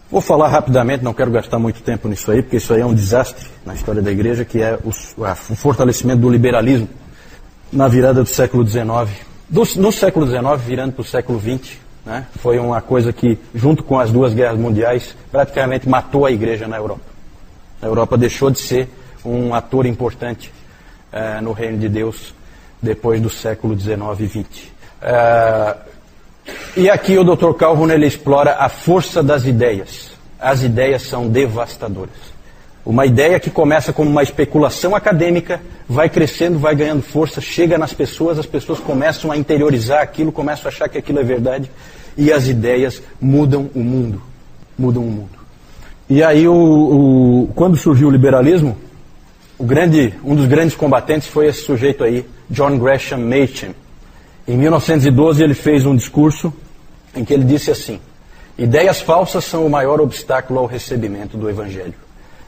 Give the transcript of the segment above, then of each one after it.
Vou falar rapidamente, não quero gastar muito tempo nisso aí, porque isso aí é um desastre na história da igreja, que é o fortalecimento do liberalismo na virada do século XIX. No século XIX, virando para o século XX, né, foi uma coisa que, junto com as duas guerras mundiais, praticamente matou a igreja na Europa. A Europa deixou de ser um ator importante no reino de Deus depois do século XIX e XX. E aqui o Dr. Calhoun ele explora a força das ideias. As ideias são devastadoras. Uma ideia que começa como uma especulação acadêmica, vai crescendo, vai ganhando força, chega nas pessoas, as pessoas começam a interiorizar aquilo, começam a achar que aquilo é verdade, e as ideias mudam o mundo. Mudam o mundo. E aí, quando surgiu o liberalismo, um dos grandes combatentes foi esse sujeito aí, John Gresham Machen. Em 1912 ele fez um discurso em que ele disse assim: ideias falsas são o maior obstáculo ao recebimento do Evangelho.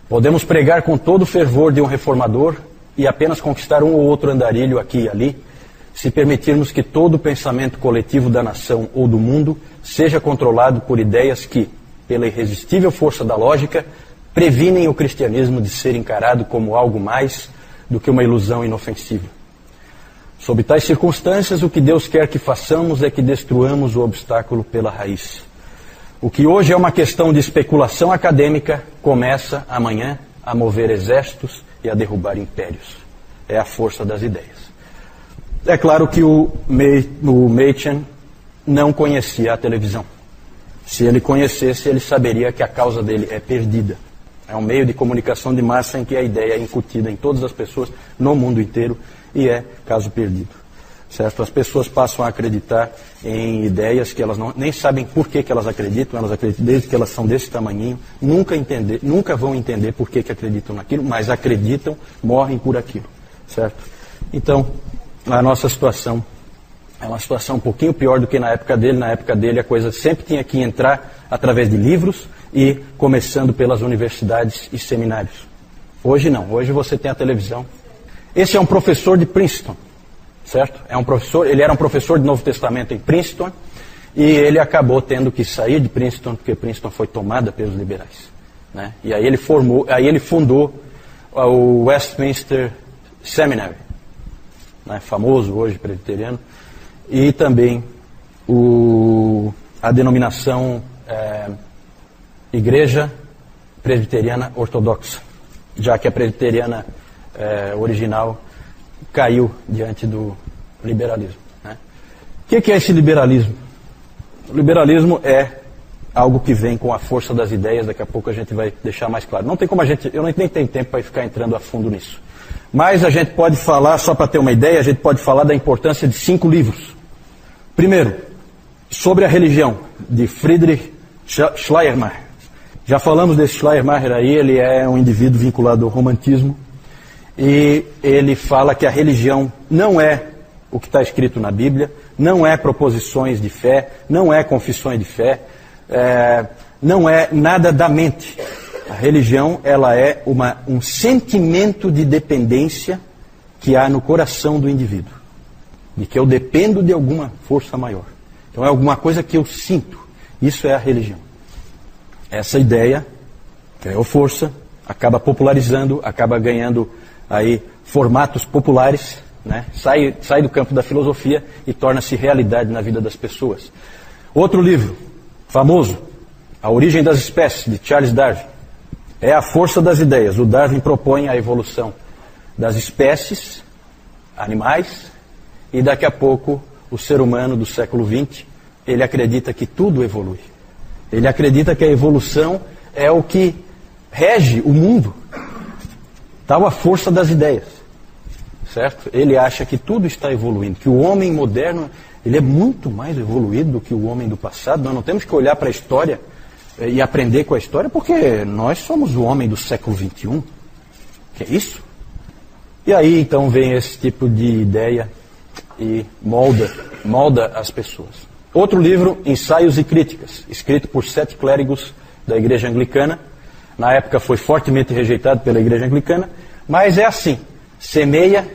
Podemos pregar com todo o fervor de um reformador e apenas conquistar um ou outro andarilho aqui e ali, se permitirmos que todo o pensamento coletivo da nação ou do mundo seja controlado por ideias que, pela irresistível força da lógica, previnem o cristianismo de ser encarado como algo mais do que uma ilusão inofensiva. Sob tais circunstâncias, o que Deus quer que façamos é que destruamos o obstáculo pela raiz. O que hoje é uma questão de especulação acadêmica, começa amanhã a mover exércitos e a derrubar impérios. É a força das ideias. É claro que o Machen não conhecia a televisão. Se ele conhecesse, ele saberia que a causa dele é perdida. É um meio de comunicação de massa em que a ideia é incutida em todas as pessoas, no mundo inteiro, e é caso perdido. Certo? As pessoas passam a acreditar em ideias que elas nem sabem por que elas acreditam desde que elas são desse tamanhinho, nunca vão entender por que acreditam naquilo, mas acreditam, morrem por aquilo. Certo? Então, a nossa situação é uma situação um pouquinho pior do que na época dele. Na época dele a coisa sempre tinha que entrar através de livros e começando pelas universidades e seminários. Hoje não, hoje você tem a televisão. Esse é um professor de Princeton, certo? Ele era um professor de Novo Testamento em Princeton e ele acabou tendo que sair de Princeton porque Princeton foi tomada pelos liberais, né? E aí ele fundou o Westminster Seminary, né? Famoso hoje presbiteriano, e também a denominação Igreja Presbiteriana Ortodoxa, já que a presbiteriana original caiu diante do liberalismo, né? O que é esse liberalismo? O liberalismo é algo que vem com a força das ideias, daqui a pouco a gente vai deixar mais claro. Não tem como eu nem tenho tempo para ficar entrando a fundo nisso. Mas a gente pode falar, só para ter uma ideia, a gente pode falar da importância de 5 livros. Primeiro, sobre a religião, de Friedrich Schleiermacher. Já falamos desse Schleiermacher aí, ele é um indivíduo vinculado ao romantismo, e ele fala que a religião não é o que está escrito na Bíblia, não é proposições de fé, não é confissões de fé, não é nada da mente. A religião, ela é um sentimento de dependência que há no coração do indivíduo, de que eu dependo de alguma força maior. Então é alguma coisa que eu sinto. Isso é a religião. Essa ideia ganhou força, acaba popularizando, acaba ganhando aí formatos populares, né? Sai do campo da filosofia e torna-se realidade na vida das pessoas. Outro livro famoso, A Origem das Espécies, de Charles Darwin. É a força das ideias. O Darwin propõe a evolução das espécies, animais, e daqui a pouco o ser humano do século XX, ele acredita que tudo evolui. Ele acredita que a evolução é o que rege o mundo. Tal a força das ideias, certo? Ele acha que tudo está evoluindo, que o homem moderno, ele é muito mais evoluído do que o homem do passado. Nós não temos que olhar para a história e aprender com a história, porque nós somos o homem do século XXI. Que é isso? E aí então vem esse tipo de ideia e molda as pessoas. Outro livro, Ensaios e Críticas, escrito por 7 clérigos da Igreja Anglicana. Na época foi fortemente rejeitado pela Igreja Anglicana, mas é assim, semeia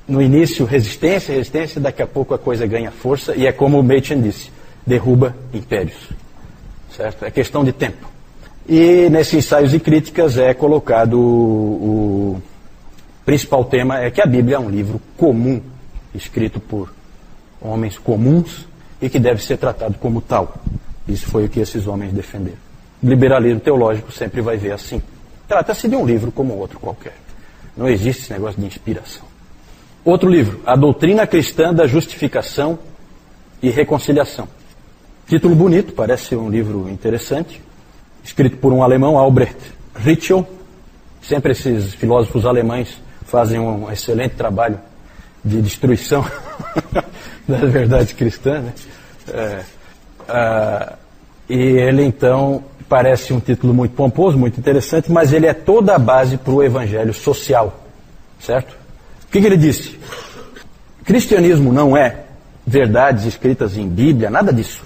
no início resistência, daqui a pouco a coisa ganha força, e é como o Machen disse, derruba impérios. Certo? É questão de tempo. E nesses ensaios e críticas é colocado o principal tema é que a Bíblia é um livro comum, escrito por homens comuns e que deve ser tratado como tal. Isso foi o que esses homens defenderam. O liberalismo teológico sempre vai ver assim. Trata-se de um livro como outro qualquer. Não existe esse negócio de inspiração. Outro livro, A Doutrina Cristã da Justificação e Reconciliação. Título bonito, parece um livro interessante. Escrito por um alemão, Albrecht Ritschl. Sempre esses filósofos alemães fazem um excelente trabalho de destruição das verdades cristãs, né? E ele, então, parece um título muito pomposo, muito interessante, mas ele é toda a base para o evangelho social, certo? O que ele disse? Cristianismo não é verdades escritas em Bíblia, nada disso.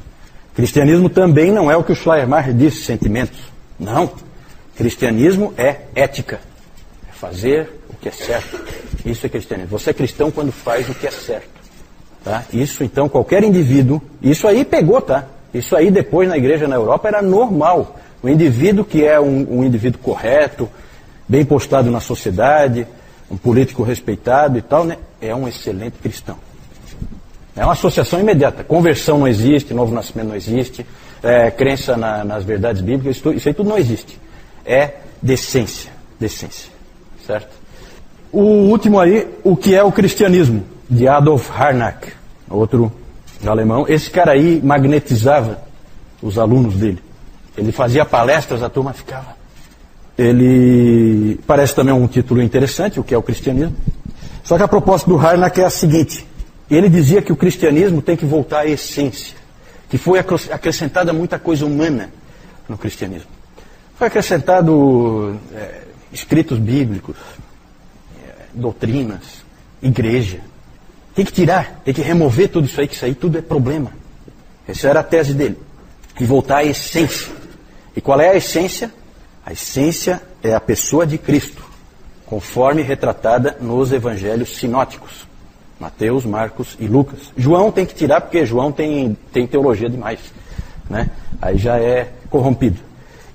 Cristianismo também não é o que o Schleiermacher disse, sentimentos. Não. Cristianismo é ética. É fazer o que é certo. Isso é cristianismo. Você é cristão quando faz o que é certo. Tá? Isso, então, qualquer indivíduo... Isso aí pegou, tá? Isso aí, depois, na igreja na Europa, era normal. O indivíduo que é um indivíduo correto, bem postado na sociedade, um político respeitado e tal, né? É um excelente cristão. É uma associação imediata. Conversão não existe, novo nascimento não existe, crença nas verdades bíblicas, isso aí tudo não existe. É decência. Decência. Certo? O último aí, o que é o cristianismo, de Adolf Harnack, outro alemão. Esse cara aí magnetizava os alunos dele. Ele fazia palestras, a turma ficava. Ele parece também um título interessante, o que é o cristianismo. Só que a proposta do Harnack é a seguinte. Ele dizia que o cristianismo tem que voltar à essência, que foi acrescentada muita coisa humana no cristianismo. Foi acrescentado escritos bíblicos, doutrinas, igreja. Tem que tirar, tem que remover tudo isso aí, que isso aí tudo é problema. Essa era a tese dele. E voltar à essência. E qual é a essência? A essência é a pessoa de Cristo, conforme retratada nos evangelhos sinóticos. Mateus, Marcos e Lucas. João tem que tirar porque João tem teologia demais, né? Aí já é corrompido.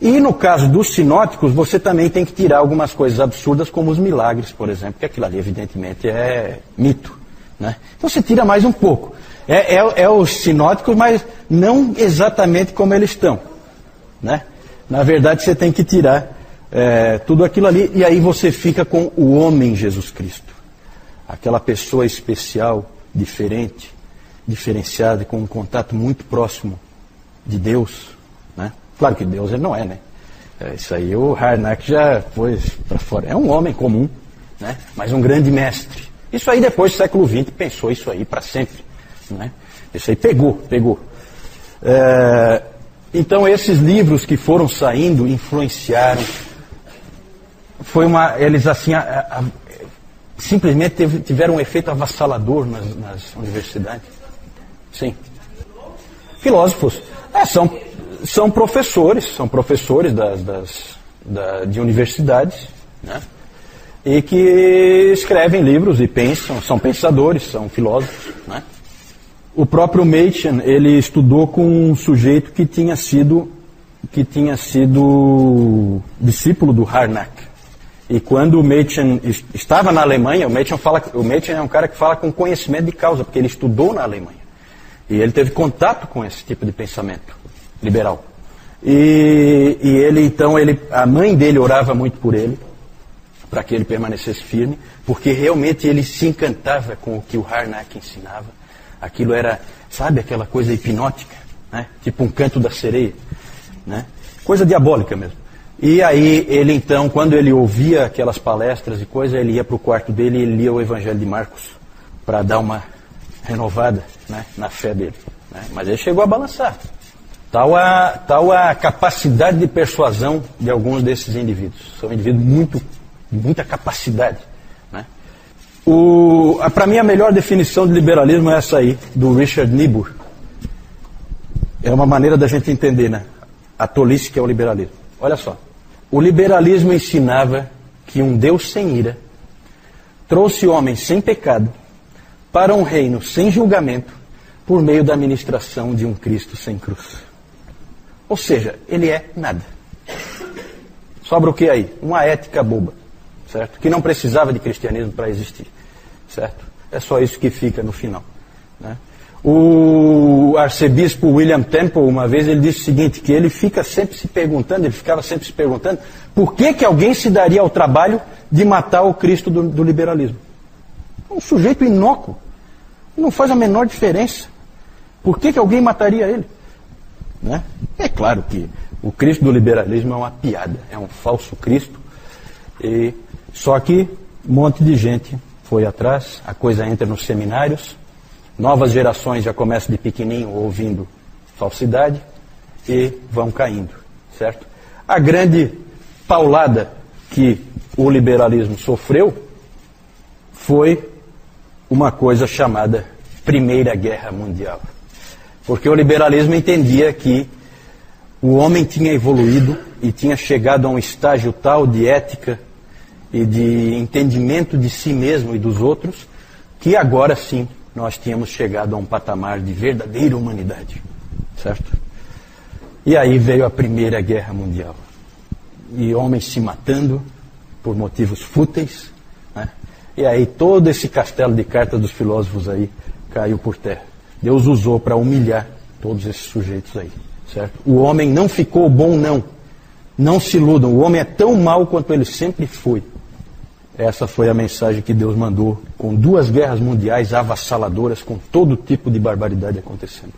E no caso dos sinóticos, você também tem que tirar algumas coisas absurdas, como os milagres, por exemplo, que aquilo ali evidentemente é mito, né? Então você tira mais um pouco. É os sinóticos, mas não exatamente como eles estão, né? Na verdade você tem que tirar tudo aquilo ali, e aí você fica com o homem Jesus Cristo. Aquela pessoa especial, diferente, diferenciada, com um contato muito próximo de Deus, né? Claro que Deus ele não é, né? Isso aí o Harnack já pôs para fora. É um homem comum, né? Mas um grande mestre. Isso aí depois do século XX pensou isso aí para sempre, né? Isso aí pegou. Então esses livros que foram saindo influenciaram. Eles assim... simplesmente tiveram um efeito avassalador nas universidades. Sim. Filósofos. São professores de universidades, né? E que escrevem livros e pensam, são pensadores, são filósofos, né? O próprio Machen, ele estudou com um sujeito que tinha sido discípulo do Harnack. E quando o Machen estava na Alemanha, o Machen é um cara que fala com conhecimento de causa, porque ele estudou na Alemanha. E ele teve contato com esse tipo de pensamento liberal. E ele, então, a mãe dele orava muito por ele, para que ele permanecesse firme, porque realmente ele se encantava com o que o Harnack ensinava. Aquilo era, sabe, aquela coisa hipnótica, né? Tipo um canto da sereia, né? Coisa diabólica mesmo. E aí ele então, quando ele ouvia aquelas palestras e coisas, ele ia para o quarto dele e ele lia o Evangelho de Marcos para dar uma renovada, né, na fé dele, né? Mas ele chegou a balançar. Tal a capacidade de persuasão de alguns desses indivíduos. São indivíduos muita capacidade, né? Para mim a melhor definição de liberalismo é essa aí, do Richard Niebuhr. É uma maneira da gente entender, né, a tolice que é o liberalismo. Olha só. O liberalismo ensinava que um Deus sem ira trouxe homens sem pecado para um reino sem julgamento por meio da ministração de um Cristo sem cruz. Ou seja, ele é nada. Sobra o que aí? Uma ética boba, certo? Que não precisava de cristianismo para existir, certo? É só isso que fica no final, né? O arcebispo William Temple, uma vez, ele disse o seguinte, que ele ficava sempre se perguntando por que alguém se daria ao trabalho de matar o Cristo do liberalismo. Um sujeito inócuo, não faz a menor diferença. Por que alguém mataria ele? Né? É claro que o Cristo do liberalismo é uma piada, é um falso Cristo, só que um monte de gente foi atrás, a coisa entra nos seminários, novas gerações já começam de pequenininho ouvindo falsidade e vão caindo, certo? A grande paulada que o liberalismo sofreu foi uma coisa chamada Primeira Guerra Mundial. Porque o liberalismo entendia que o homem tinha evoluído e tinha chegado a um estágio tal de ética e de entendimento de si mesmo e dos outros, que agora sim nós tínhamos chegado a um patamar de verdadeira humanidade, certo? E aí veio a Primeira Guerra Mundial. E homens se matando por motivos fúteis, né? E aí todo esse castelo de cartas dos filósofos aí caiu por terra. Deus usou para humilhar todos esses sujeitos aí, certo? O homem não ficou bom, não. Não se iludam, o homem é tão mau quanto ele sempre foi. Essa foi a mensagem que Deus mandou, com 2 guerras mundiais avassaladoras, com todo tipo de barbaridade acontecendo.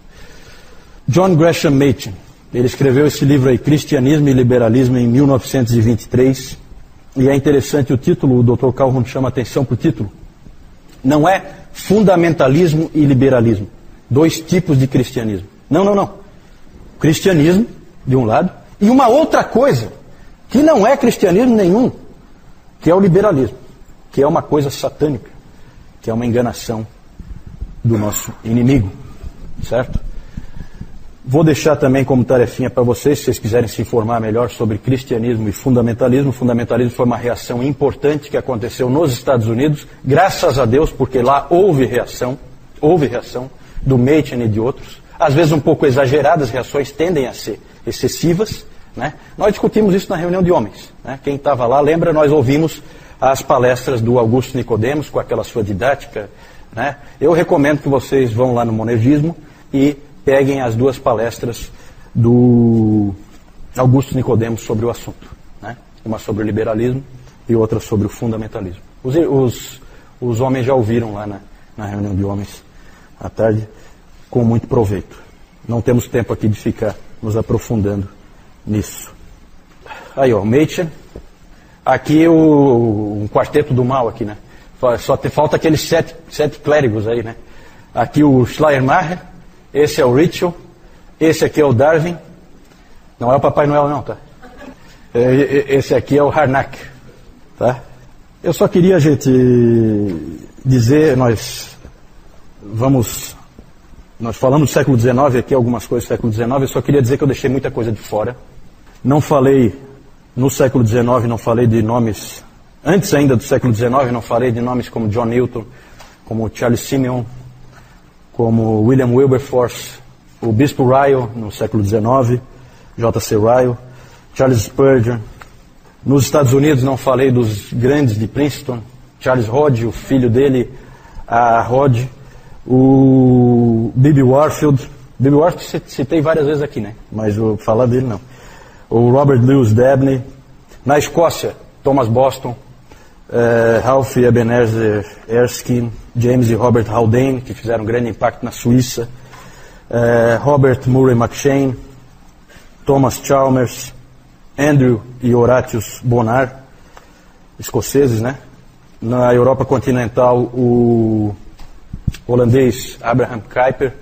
John Gresham Machen, ele escreveu esse livro aí, Cristianismo e Liberalismo, em 1923, e é interessante o título, o Dr. Calhoun chama atenção para o título. Não é fundamentalismo e liberalismo, 2 tipos de cristianismo. Não. Cristianismo, de um lado, e uma outra coisa, que não é cristianismo nenhum, que é o liberalismo, que é uma coisa satânica, que é uma enganação do nosso inimigo, certo? Vou deixar também como tarefinha para vocês, se vocês quiserem se informar melhor sobre cristianismo e fundamentalismo. O fundamentalismo foi uma reação importante que aconteceu nos Estados Unidos, graças a Deus, porque lá houve reação do Machen e de outros, às vezes um pouco exageradas, as reações tendem a ser excessivas, né? Nós discutimos isso na reunião de homens, né? Quem estava lá, lembra, nós ouvimos as palestras do Augusto Nicodemos, com aquela sua didática, né? Eu recomendo que vocês vão lá no Monergismo e peguem as 2 palestras do Augusto Nicodemos sobre o assunto, né? Uma sobre o liberalismo e outra sobre o fundamentalismo. Os homens já ouviram lá na reunião de homens à tarde, com muito proveito. Não temos tempo aqui de ficar nos aprofundando nisso. Aí, ó, Machen. Aqui um quarteto do mal aqui, né? Só falta aqueles 7 clérigos aí, né? Aqui o Schleiermacher, esse é o Ritschl, esse aqui é o Darwin. Não é o Papai Noel não, tá? Esse aqui é o Harnack, tá? Eu só queria, gente, dizer, nós falamos do século XIX aqui, algumas coisas do século XIX, eu só queria dizer que eu deixei muita coisa de fora. Não falei, no século XIX, não falei de nomes, antes ainda do século XIX, não falei de nomes como John Newton, como Charles Simeon, como William Wilberforce, o Bispo Ryle, no século XIX, J.C. Ryle, Charles Spurgeon. Nos Estados Unidos não falei dos grandes de Princeton, Charles Hodge, o filho dele, a Hodge, o B.B. Warfield. B.B. Warfield citei várias vezes aqui, né? Mas vou falar dele não. O Robert Louis Dabney. Na Escócia, Thomas Boston, Ralph Ebenezer Erskine, James e Robert Haldane, que fizeram um grande impacto na Suíça, Robert Murray McShane, Thomas Chalmers, Andrew e Horatius Bonar, escoceses, né? Na Europa continental, o holandês Abraham Kuyper,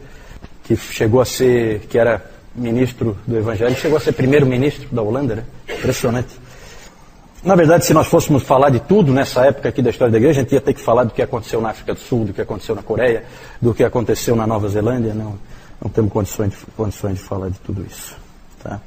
que era ministro do Evangelho, chegou a ser primeiro-ministro da Holanda, né? Impressionante. Na verdade, se nós fôssemos falar de tudo nessa época aqui da história da igreja, a gente ia ter que falar do que aconteceu na África do Sul, do que aconteceu na Coreia, do que aconteceu na Nova Zelândia. Não temos condições de falar de tudo isso, tá?